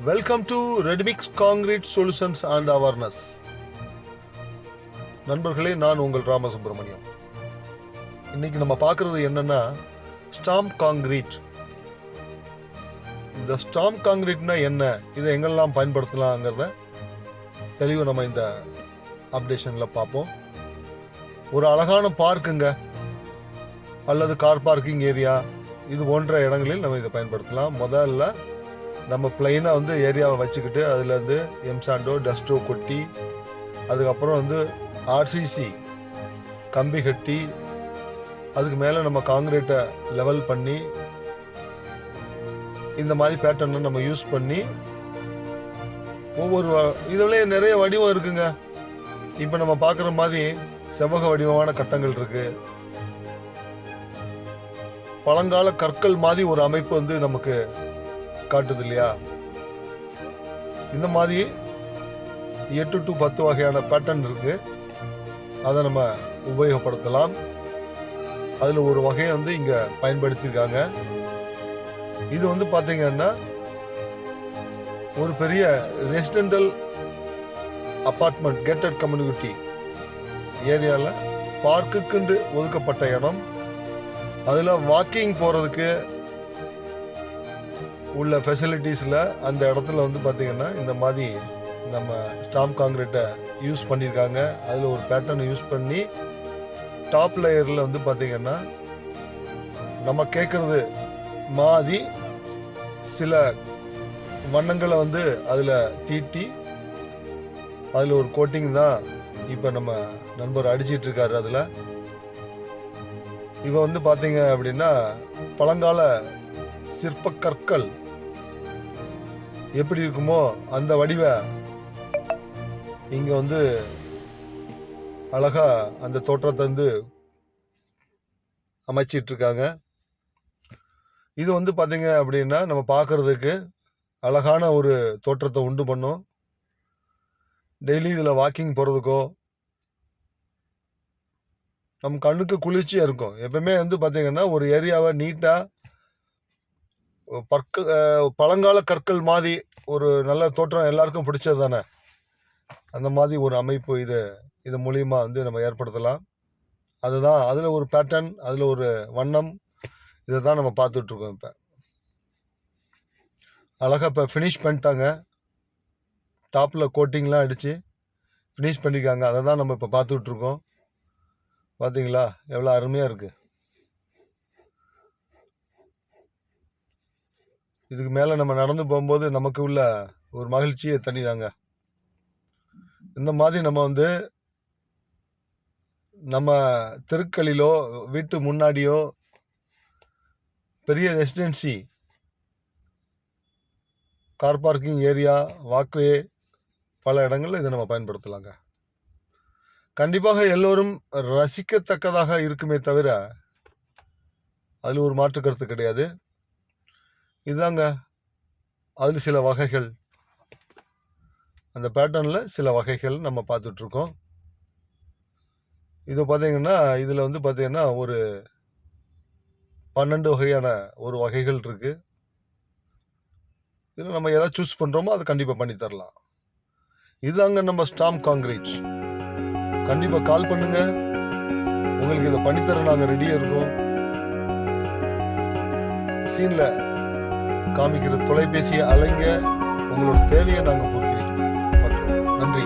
Welcome to readymix concrete solutions and awareness. நண்பர்களே, நான் உங்கள் ராமசுப்ரமணியம். இன்னைக்கு நம்ம பார்க்குறது என்னன்னா ஸ்டாம்ப் காங்கிரீட். இந்த ஸ்டாம்ப் காங்கிரீட்னா என்ன, இதை எங்கெல்லாம் பயன்படுத்தலாங்கிறத தெளிவு நம்ம இந்த அப்டேஷனில் பார்ப்போம். ஒரு அழகான பார்க்குங்க அல்லது கார் பார்க்கிங் ஏரியா இது போன்ற இடங்களில் நம்ம இதை பயன்படுத்தலாம். முதல்ல நம்ம பிளைனாக ஏரியாவை வச்சுக்கிட்டு அதுலேருந்து எம்சாண்டோ டஸ்டோ கொட்டி அதுக்கப்புறம் ஆர்சிசி கம்பி கட்டி அதுக்கு மேலே நம்ம காங்கிரீட்டை லெவல் பண்ணி இந்த மாதிரி பேட்டர்னை நம்ம யூஸ் பண்ணி ஒவ்வொரு இதுலேயே நிறைய வடிவம் இருக்குங்க. இப்போ நம்ம பார்க்குற மாதிரி செவ்வக வடிவமான கட்டங்கள் இருக்கு. பழங்கால கற்கள் மாதிரி ஒரு அமைப்பு நமக்கு காட்டுது இல்லையா. இந்த மாதிரி 8 to 10 வகையான பேட்டர்ன் இருக்கு. அதை நம்ம உபயோகப்படுத்தலாம். அதுல ஒரு வகையை இங்க பயன்படுத்தியிருக்காங்க. இது பாத்தீங்கன்னா ஒரு பெரிய ரெசிடென்டல் அபார்ட்மெண்ட் கேட்டட் கம்யூனிட்டி ஏரியால பார்க்குக்கு ஒதுக்கப்பட்ட இடம். அதுல வாக்கிங் போறதுக்கு உள்ள ஃபெசிலிட்டிஸில் அந்த இடத்துல பார்த்தீங்கன்னா இந்த மாதிரி நம்ம ஸ்டாம்ப் காங்கிரீட்டை யூஸ் பண்ணியிருக்காங்க. அதில் ஒரு பேட்டர்னை யூஸ் பண்ணி டாப் லேயரில் பார்த்தீங்கன்னா நம்ம கேட்குறது மாதிரி சில வண்ணங்களை அதில் தீட்டி அதில் ஒரு கோட்டிங் தான் இப்போ நம்ம நண்பர் அடிச்சிட்டு இருக்காரு. அதில் இப்போ பார்த்தீங்க அப்படின்னா பழங்கால சிற்ப கற்கள் எப்படி இருக்குமோ அந்த வடிவ இங்க அழகா அந்த தோற்றத்தை அமைச்சிட்டு இருக்காங்க. இது பாத்தீங்க அப்படின்னா நம்ம பார்க்கறதுக்கு அழகான ஒரு தோற்றத்தை உண்டு பண்ணும். டெய்லி இதுல வாக்கிங் போறதுக்கோ நம்ம கண்ணுக்கு குளிர்ச்சியா இருக்கும். எப்பவுமே பாத்தீங்கன்னா ஒரு ஏரியாவை நீட்டா பழங்கால கற்கள் மாதிரி ஒரு நல்ல தோற்றம் எல்லாருக்கும் பிடிச்சது தானே. அந்த மாதிரி ஒரு அமைப்பு இது மூலியமா நம்ம ஏற்படுத்தலாம். அதுதான் அதுல ஒரு பேட்டர்ன், அதுல ஒரு வண்ணம், இதை தான் நம்ம பார்த்துட்டு இருக்கோம். இப்ப அழகா இப்ப ஃபினிஷ் பண்ணிட்டாங்க. டாப்ல கோட்டிங்லாம் அடிச்சு ஃபினிஷ் பண்ணிருக்காங்க. அதை தான் நம்ம இப்ப பார்த்துட்டு இருக்கோம். பாத்தீங்களா எவ்வளவு அருமையா இருக்கு. இதுக்கு மேலே நம்ம நடந்து போகும்போது நமக்கு உள்ள ஒரு மகிழ்ச்சியை தனிதாங்க. இந்த மாதிரி நம்ம நம்ம தெருக்களிலோ வீட்டு முன்னாடியோ பெரிய residency car parking area walkway பல இடங்கள்ல இதை நம்ம பயன்படுத்தலாங்க. கண்டிப்பாக எல்லோரும் ரசிக்கத்தக்கதாக இருக்குமே தவிர அதில் ஒரு மாற்று கருத்து கிடையாது. இதுதாங்க அதில் சில வகைகள், அந்த பேட்டர்ன்ல சில வகைகள் நம்ம பார்த்துட்டு இருக்கோம். இது பார்த்தீங்கன்னா இதுல பார்த்தீங்கன்னா ஒரு 12 வகையான ஒரு வகைகள் இருக்கு. இதில் நம்ம எதை சூஸ் பண்றோமோ அதை கண்டிப்பா பண்ணி தரலாம். இதுதாங்க நம்ம ஸ்டாம்ப் காங்கிரீட். கண்டிப்பா கால் பண்ணுங்க, உங்களுக்கு இதை பண்ணித்தர நாங்கள் ரெடியா இருக்கோம். சீன்ல காமிக்கிற தொலைபேசியை அலைங்க, உங்களோட தேவையை நாங்கள் பூர்த்தி பண்றோம். நன்றி.